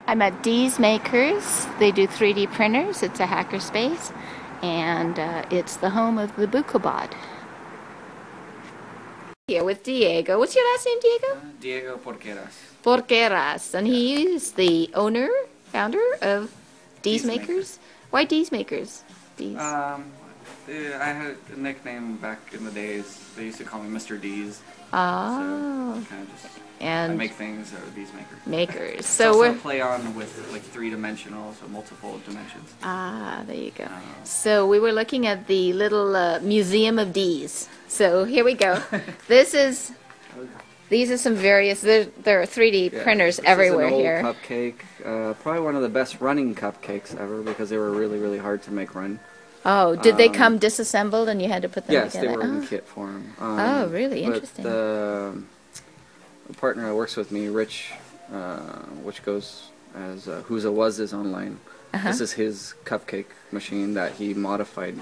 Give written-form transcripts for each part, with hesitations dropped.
I'm at Deezmakers. They do 3D printers. It's a hackerspace, and it's the home of the Bucobot. Here with Diego. What's your last name, Diego? Diego Porqueras. Porqueras, and he is the owner, founder of Deezmakers. Why Deezmakers? I had a nickname back in the days. They used to call me Mr. Deez. Oh. So kind of just and I make things that are Deezmaker. Makers. So we're play on with like three-dimensional, so multiple dimensions. Ah, there you go. So we were looking at the little museum of Deez. So here we go. These are some various. There are 3D printers everywhere here. This is an old cupcake. Probably one of the best running cupcakes ever because they were really hard to make run. Oh, did they come disassembled and you had to put them together? Yes, they were in kit form. Oh, really? Interesting. The partner that works with me, Rich, which goes as Who's a Was is online. This is his cupcake machine that he modified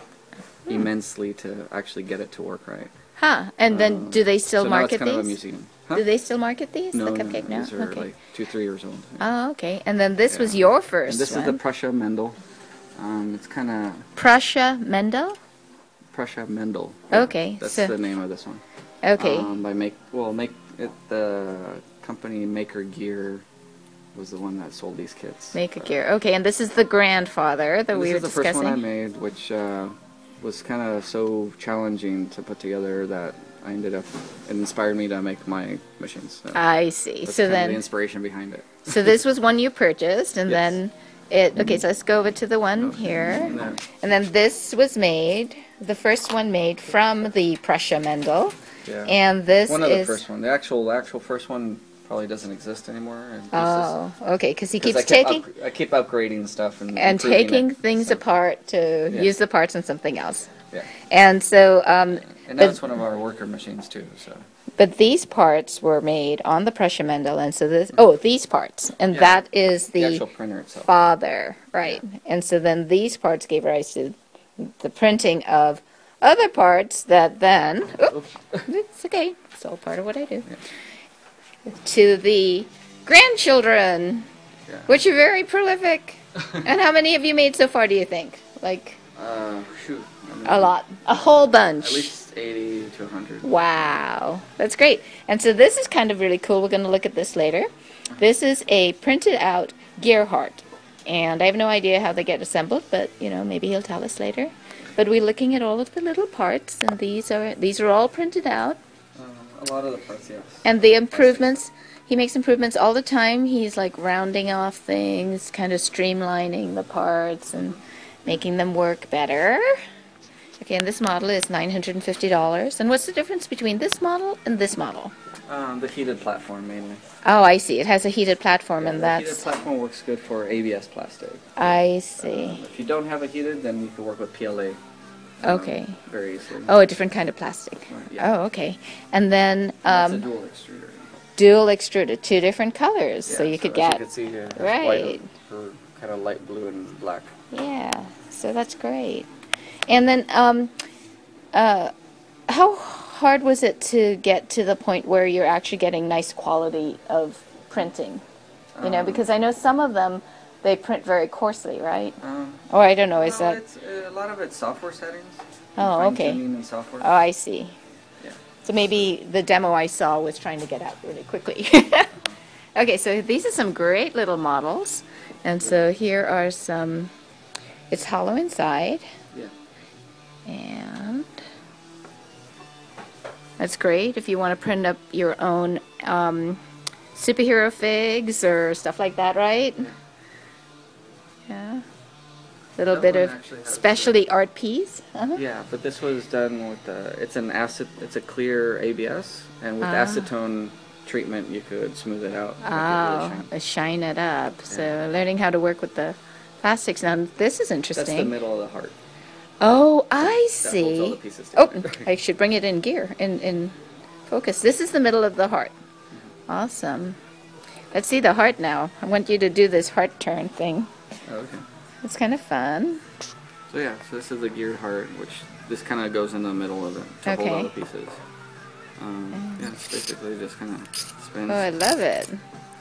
immensely to actually get it to work right. Huh. And then do they still market now it's kind these? Of a museum. Huh? Do they still market these? No, the cupcake now? These are like 2-3 years old. Oh, okay. And then this was your first and this one. is the Prussia Mendel. It's kind of... Prussia Mendel? Prussia Mendel. Yeah, okay. That's the name of this one. Okay. The company Maker Gear was the one that sold these kits. Maker Gear. Okay, and this is the grandfather that we were discussing. This is the first one I made, which was kind of so challenging to put together that I ended up, it inspired me to make my machines. So I see. that's so then the inspiration behind it. So this was one you purchased, and then okay, so let's go over to the one here. And then this was made, the first one made from the Prussia Mendel. Yeah. And this one of the first one. The actual first one probably doesn't exist anymore. And okay, because he keeps taking... I keep upgrading stuff and taking things apart to use the parts on something else. Yeah. And so... and that's one of our worker machines too, so... But these parts were made on the Prussia Mendel, and so this... these parts. And that is the actual printer itself. Father, right. Yeah. And so then these parts gave rise to the printing of other parts that then... it's okay. It's all part of what I do. Yeah. To the grandchildren, which are very prolific. And how many have you made so far, do you think? Like... shoot. A lot. A whole bunch. At least 80 to 100. Wow. That's great. And so this is kind of really cool. We're going to look at this later. This is a printed out gear heart. And I have no idea how they get assembled, but, you know, maybe he'll tell us later. But we're looking at all of the little parts, and these are all printed out. A lot of the parts, yes. And the improvements, he makes improvements all the time. He's like rounding off things, kind of streamlining the parts and making them work better. Okay, and this model is $950. And what's the difference between this model and this model? The heated platform, mainly. Oh, I see. It has a heated platform, and the heated platform works good for ABS plastic. I see. If you don't have a heated, then you can work with PLA. Okay. Very easily. Oh, a different kind of plastic. Yeah. Oh, okay. And then... it's a dual extruder. Dual extruder, 2 different colors, so you could get... As you can see here, right. White, kind of light blue and black. Yeah, so that's great. And then, how hard was it to get to the point where you're actually getting nice quality of printing? You know, because I know some of them, they print very coarsely, right? Or I don't know, is that... a lot of it's software settings. Oh, okay. And software. Oh, I see. Yeah. So maybe the demo I saw was trying to get out really quickly. Okay, so these are some great little models. And so here are some... It's hollow inside. Yeah. And that's great if you want to print up your own superhero figs or stuff like that, right? Yeah. Little bit of specialty art piece. Yeah, but this was done with it's a clear ABS, and with acetone treatment you could smooth it out. Oh, shine it up. Yeah. So learning how to work with the plastics. Now this is interesting. That's the middle of the heart. Oh, I see. That holds all the pieces together. I should bring it in gear, in focus. This is the middle of the heart. Awesome. Let's see the heart now. I want you to do this heart turn thing. Okay. It's kind of fun. So yeah, so this is the geared heart, which this kind of goes in the middle of it to hold all the pieces. Yeah, it's basically just kind of spins. Oh, I love it.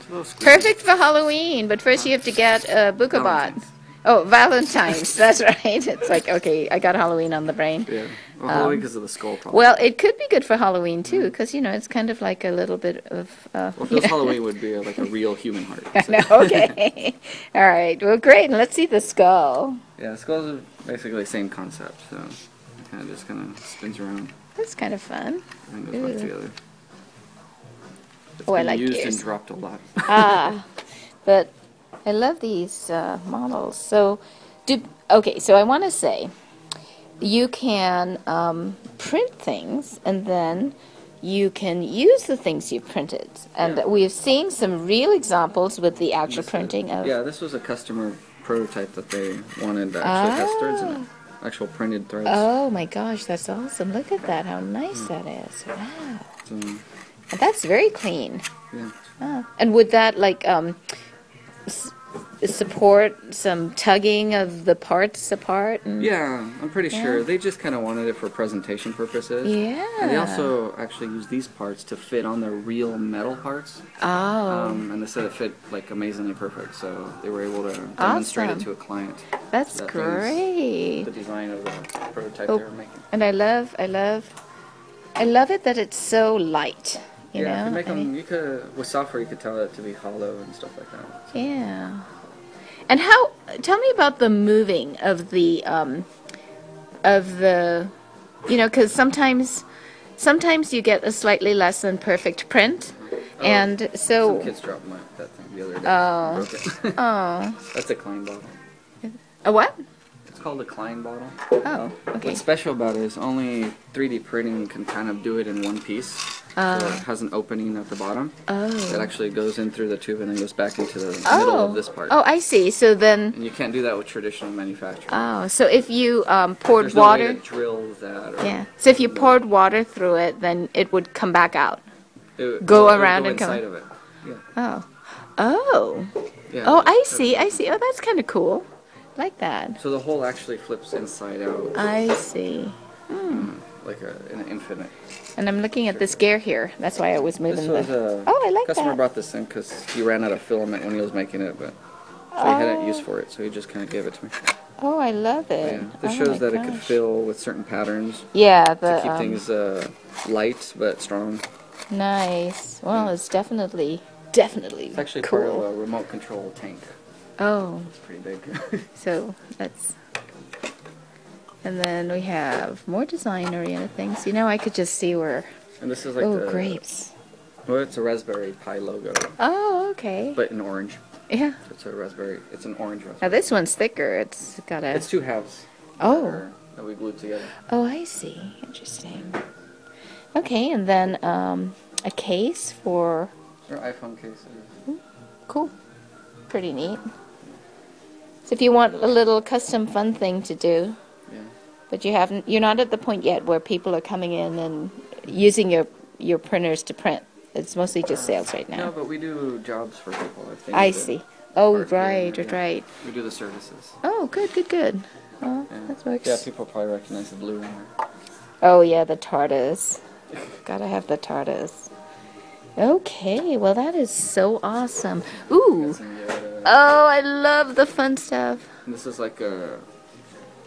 a little squeaky. Perfect for Halloween, but first you have to get a Bookabot. Valentine's. Oh, Valentine's. That's right. It's like, okay, I got Halloween on the brain. Yeah. Well, Halloween because of the skull problem. Well, it could be good for Halloween too, because you know it's kind of like a little bit of. Well, if it was Halloween, would be like a real human heart. So. No, okay. All right. Well, great. And let's see the skull. Yeah, skulls are basically the same concept, so it kind of spins around. That's kind of fun. And goes back together. It's Oh, I been like used yours. and dropped a lot. But I love these models. So, okay. So I want to say, you can print things, and then you can use the things you've printed. And we've seen some real examples with the actual printing of. Yeah, this was a customer prototype that they wanted that actually has threads in it. Actual printed threads. Oh my gosh, that's awesome. Look at that, how nice that is. Wow. So, That's very clean. yeah. And would that like support some tugging of the parts apart? And Yeah, I'm pretty sure. They just kind of wanted it for presentation purposes. Yeah. And they also actually use these parts to fit on their real metal parts. Oh. And they said it fit like amazingly perfect, so they were able to demonstrate it to a client. That's great. The design of the prototype they were making. And I love it that it's so light. You know? You could make them. You could with software. You could tell it to be hollow and stuff like that. Yeah. And how? Tell me about the moving of the, you know, because sometimes you get a slightly less than perfect print, and so. Some kids dropped that thing the other day. Oh. Broke it. Oh. That's a Klein bottle. A what? It's called a Klein bottle. Oh. Okay. What's special about it is only 3D printing can kind of do it in one piece. So it has an opening at the bottom that actually goes in through the tube and then goes back into the middle of this part. Oh, I see. So then. And you can't do that with traditional manufacturing. Oh, so if you poured There's water. no way to drill that. Or Yeah. So if you poured water through it, then it would come back out. It Go would around go and come. inside of it. Yeah. Oh. Oh. Yeah, Oh, I see. I see. Oh, that's kind of cool. Like that. So the hole actually flips inside out. I see. Like an infinite. And I'm looking at this gear here. That's why I was moving This was the. a Oh, I like customer that. brought this in because he ran out of filament when he was making it, but so he hadn't use for it, so he just kind of gave it to me. Oh, I love it. Yeah, this Oh shows my that it could gosh. fill with certain patterns Yeah, the to keep things light but strong. nice. Well, it's definitely It's actually cool. part of a remote control tank. Oh, It's pretty big. so that's. And then we have more design-oriented things. You know, I could just see where. And this is like Oh, the grapes. Well, it's a Raspberry Pi logo, Oh, okay. but in orange. Yeah. So it's a raspberry. It's an orange Now raspberry. this one's thicker. It's got a. It's two halves. Oh. That we glued together. Oh, I see. Interesting. Okay, and then a case for. Or iPhone cases. Cool. Pretty neat. So if you want a little custom fun thing to do, Yeah. but you're not at the point yet where people are coming in and using your printers to print. It's mostly just sales right No, now. but we do jobs for people if they I need see. it. Oh, Art here and right, there, right, yeah. right. We do the services. Oh, good. Oh, Yeah. that works. Yeah, people probably recognize the blue in there. Oh, yeah, the TARDIS. Gotta have the TARDIS. Okay, well, that is so awesome. Ooh. Got some Yoda. Oh, I love the fun stuff. And this is like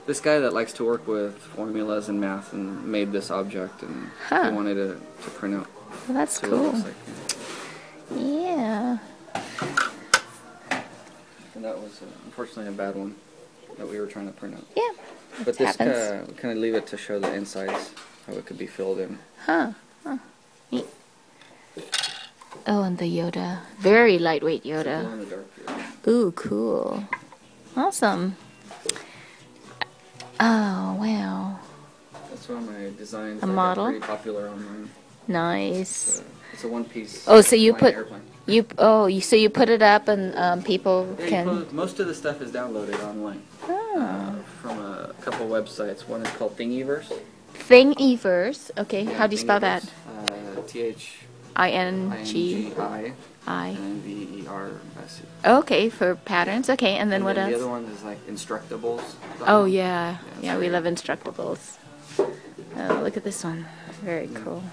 this guy that likes to work with formulas and math and made this object and he wanted it to print out. Well, that's See what it cool. looks like. Yeah. And that was unfortunately a bad one that we were trying to print out. Yeah. But this happens. we kind of leave it to show the insides, how it could be filled in. Huh. Neat. Oh, and the Yoda. Very lightweight Glow Yoda. in the dark. Yeah. Ooh, cool. Awesome. Oh, wow. That's one of my designs. A that got model? Pretty popular online. Nice. It's a one-piece. Oh, so you flying put airplane. so you put it up and people Yeah, can. most of the stuff is downloaded online from a couple websites. One is called Thingiverse. Thingiverse. Okay, Yeah, how do you spell that? Thingi I. and VERSE. Okay, for patterns. Okay, and then what The else? other one is like Instructables. Oh yeah, Yeah, we so- love Instructables. Oh, look at this one. Very cool.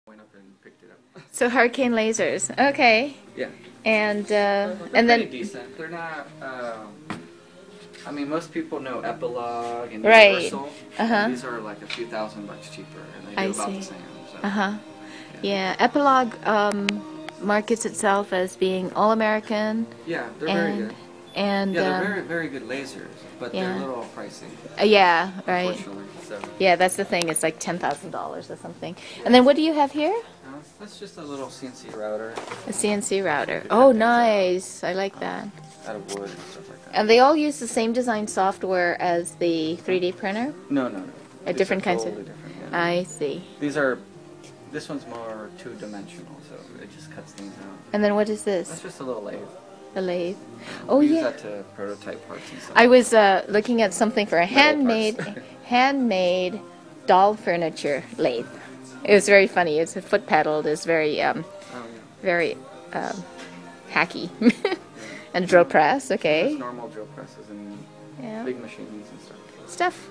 Went up and picked it up. So hurricane lasers. Okay. Yeah. And They're and pretty then decent. They're not. I mean, most people know Epilogue and Right. Universal. And these are like a few $1,000 cheaper, and they do about the same. So. Yeah. Epilogue markets itself as being all American. Yeah, they're very good. And yeah, they're very, very good lasers, but they're a little pricey. Yeah, right. Unfortunately, so. Yeah, that's the thing. It's like $10,000 or something. And then what do you have here? That's just a little CNC router. A CNC router. Oh, nice. I like that. Out of wood and stuff like that. And they all use the same design software as the 3D printer? No. A different kinds of. Totally different, yeah. I see. This one's more two-dimensional, so it just cuts things out. And then what is this? That's just a little lathe. A lathe. Oh, we yeah. use that to prototype parts and stuff. I was looking at something for a handmade doll furniture lathe. It was very funny. It's a foot pedal. It's very very hacky. And a drill press. Okay. There's normal drill presses and big machines and stuff.